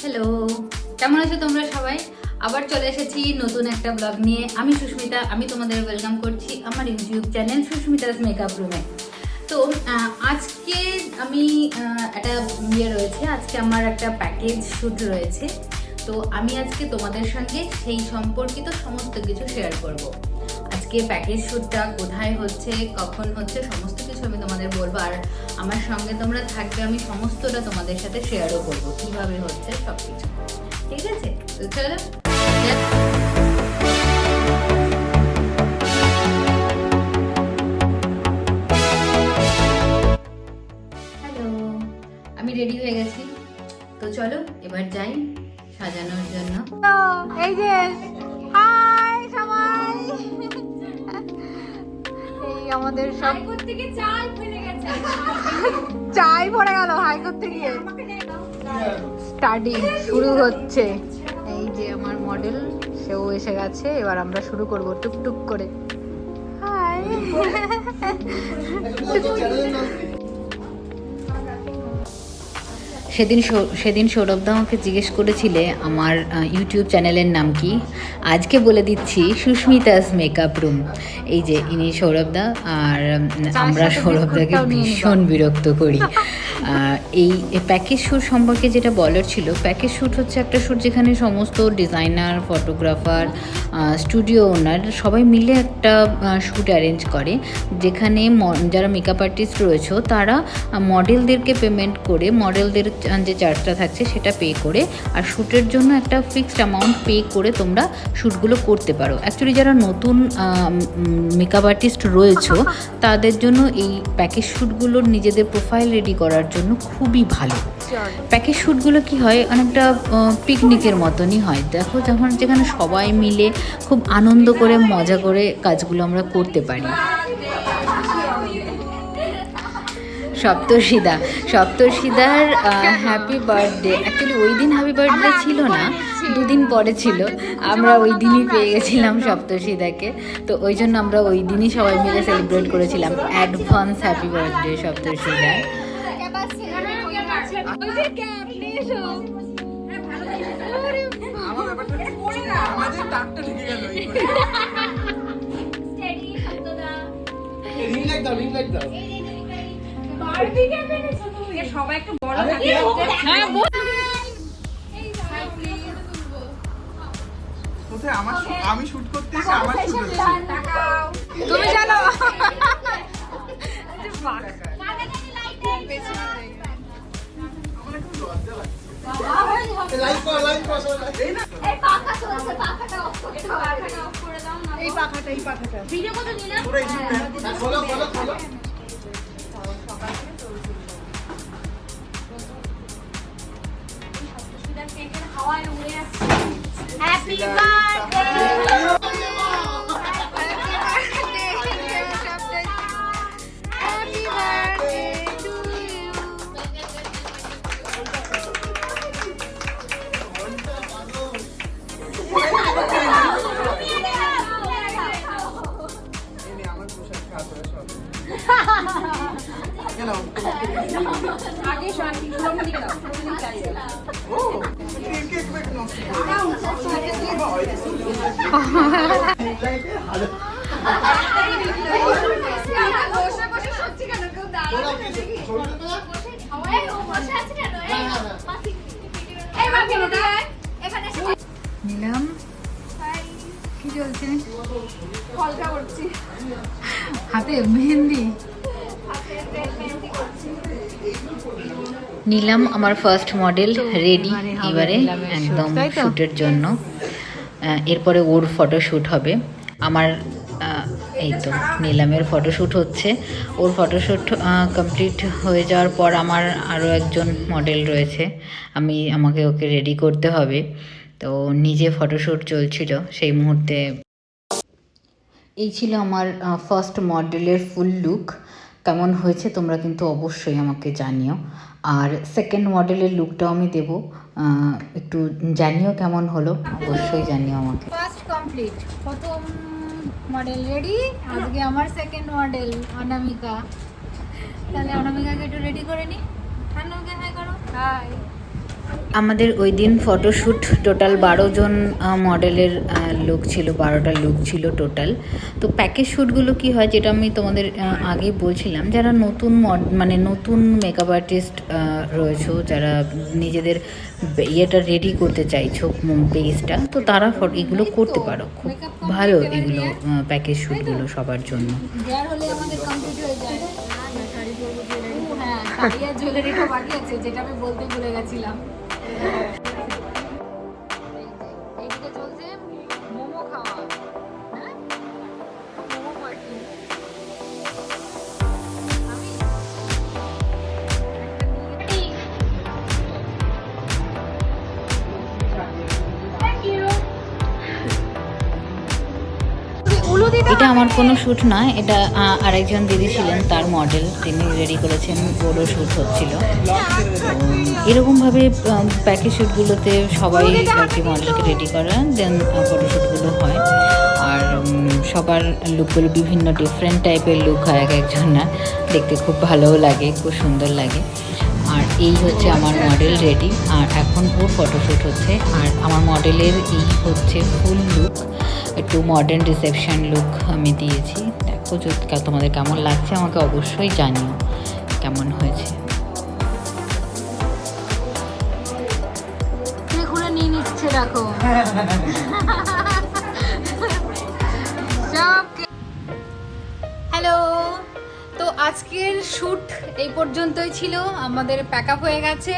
Hello, কেমন আছো তোমরা সবাই? আবার চলে এসেছি নতুন একটা ব্লগ নিয়ে। আমি সুস্মিতা, আমি তোমাদের ওয়েলকাম করছি আমার ইউটিউব চ্যানেল সুস্মিতাস মেকআপ রুমে। তো আজকে আমি একটা রয়েছে, আজকে আমার একটা প্যাকেজ শ্যুট রয়েছে। তো আমি আজকে তোমাদের সঙ্গে সেই সম্পর্কিত সমস্ত কিছু শেয়ার করব। আজকে প্যাকেজ শ্যুটটা কোথায় হচ্ছে, কখন হচ্ছে, সমস্ত কিছু আমি তোমাদের বলবো। আর আমার সঙ্গে তোমরা থাকবে, আমি সমস্তটা তোমাদের সাথে শেয়ারও করবো, কিভাবে হচ্ছে সব কিছু। ঠিক আছে, তো চলো। হ্যালো, আমি রেডি হয়ে গেছি। তো চলো এবার যাই সাজানোর জন্য। এই যে হাই সবাই, এই আমাদের সব থেকে চাই ফেলে গেছে, চাই পড়ে গেল হাই করতে গিয়ে। স্টার্টিং শুরু হচ্ছে। এই যে আমার মডেল, সেও এসে গেছে। এবার আমরা শুরু করব টুকটুক করে। হাই সেদিন সৌরভদা আমাকে জিজ্ঞেস করেছিলে আমার ইউটিউব চ্যানেলের নাম কি। আজকে বলে দিচ্ছি, সুস্মিতাস মেকআপ রুম। এই যে ইনি সৌরভদা, আর আমরা সৌরভদাকে ভীষণ বিরক্ত করি। এই প্যাকেজ শ্যুট সম্পর্কে যেটা বলার ছিল, প্যাকেজ শ্যুট হচ্ছে একটা শ্যুট যেখানে সমস্ত ডিজাইনার, ফটোগ্রাফার, স্টুডিও ওনার সবাই মিলে একটা শ্যুট অ্যারেঞ্জ করে, যেখানে যারা মেকআপ আর্টিস্ট রয়েছে তারা মডেলদেরকে পেমেন্ট করে, মডেলদের যে চার্জটা থাকছে সেটা পে করে, আর শ্যুটের জন্য একটা ফিক্সড অ্যামাউন্ট পে করে তোমরা শ্যুটগুলো করতে পারো। অ্যাকচুয়ালি যারা নতুন মেকআপ আর্টিস্ট রয়েছে তাদের জন্য এই প্যাকেজ শ্যুটগুলোর নিজেদের প্রোফাইল রেডি করার জন্য খুবই ভালো। প্যাকেজ শ্যুটগুলো কি হয়, অনেকটা পিকনিকের মতনই হয়। দেখো, যখন যেখানে সবাই মিলে খুব আনন্দ করে মজা করে কাজগুলো আমরা করতে পারি। সপ্তর্ষিদার হ্যাপি বার্থডে, অ্যাকচুয়ালি ওই দিন হ্যাপি বার্থডে ছিল না, দুদিন পরে ছিল। আমরা ওই দিনই পেয়ে গেছিলাম সপ্তর্ষিদাকে, তো ওই জন্য আমরা ওই দিনই সবাই মিলে সেলিব্রেট করেছিলাম। অ্যাডভান্স হ্যাপি বার্থডে সপ্তর্ষিদা। সবাই একটু বড় আমি শুট করতে এসে আমার শুট হচ্ছে। তুমি জানো লাইক কর এই পাখাটা ভিডিও কত নিলাম পুরো এই খোলো হাওয়ায় উড়ে আসছে। Happy birthday. আগে শান্তি সুরমণি দাও, সুরমণি চাই ও কেক কেক নষ্ট বসে বসে সত্যি কেন কেউ দাঁড়ায় দেখি হাওয়ায় ও বসে আছে কেন এই বাকি এখানে নিলাম। কি চলছে? ফলকা করছি, হাতে মেহেন্দি। নিলাম আমার ফার্স্ট মডেল রেডি এবারে একদম শ্যুটের জন্য। এরপরে ওর ফটোশ্যুট হবে। আমার এই তো নিলামের ফটোশ্যুট হচ্ছে। ওর ফটোশ্যুট কমপ্লিট হয়ে যাওয়ার পর আমার আরও একজন মডেল রয়েছে, আমাকে ওকে রেডি করতে হবে। তো নিজে ফটোশ্যুট চলছিল সেই মুহূর্তে। এই ছিল আমার ফার্স্ট মডেলের ফুল লুক। কেমন হয়েছে তোমরা কিন্তু অবশ্যই আমাকে জানিও। আর সেকেন্ড মডেলের লুকটাও আমি দেবো, একটু জানিও কেমন হলো, অবশ্যই জানিও আমাকে। ফার্স্ট কমপ্লিট, প্রথম মডেল রেডি। আজকে আমার সেকেন্ড মডেল অনামিকা। তাহলে অনামিকাকে একটু রেডি করে নি। অনামিকা হাই করো। হাই। আমাদের ওই দিন ফটোশ্যুট টোটাল 12 জন মডেলের লুক ছিল, 12টা লুক ছিল টোটাল। তো প্যাকেজ শ্যুটগুলো কী হয়, যেটা আমি তোমাদের আগে বলছিলাম, যারা নতুন মানে নতুন মেকআপ আর্টিস্ট রয়েছো, যারা নিজেদের ইয়েটা রেডি করতে চাইছো পেজটা, তো তারা এগুলো করতে পারো। খুব ভালো এগুলো প্যাকেজ শ্যুটগুলো সবার জন্য। দেয়ার হলে আমাদের কমপ্লিট হয়ে যায়। হ্যাঁ, শাড়ি আর জুয়েলারিটা বাকি আছে, যেটা আমি বলতে ভুলে গেছিলাম। এইদিকে চলছে মোমো খাওয়া, হ্যাঁ মোমো পার্টি। এটা আমার কোনো শ্যুট না, এটা আরেকজন দিদি ছিলেন, তার মডেল, তিনি রেডি করেছেন, ওরও শ্যুট হচ্ছিল। এরকমভাবে প্যাকেজ শ্যুটগুলোতে সবাই আর কি মডেলকে রেডি করা, দেন ফটোশ্যুটগুলো হয়। আর সবার লুকগুলো বিভিন্ন ডিফারেন্ট টাইপের লুক হয়, এক একজনের দেখতে খুব ভালোও লাগে, খুব সুন্দর লাগে। আর এই হচ্ছে আমার মডেল রেডি, আর এখন ওর ফটোশ্যুট হচ্ছে। আর আমার মডেলের এই হচ্ছে ফুল লুক, একটু মডার্ন রিসেপশন লুক আমি দিয়েছি। দেখো যদি তোমাদের কেমন লাগছে আমাকে অবশ্যই জানিও কেমন হয়েছে। খুলে নিয়ে নিচ্ছে দেখো। হ্যালো, তো আজকের শ্যুট এই পর্যন্তই ছিল। আমাদের প্যাক আপ হয়ে গেছে,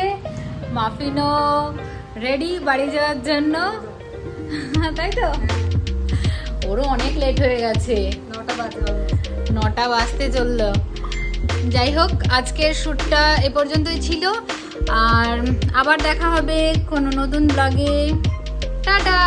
মাফিনও রেডি বাড়ি যাওয়ার জন্য, তাই তো? ওরও অনেক লেট হয়ে গেছে, 9টা বাজতে চললো। যাই হোক, আজকের শ্যুটটা এ পর্যন্তই ছিল, আর আবার দেখা হবে কোনো নতুন ব্লগে। টাটা।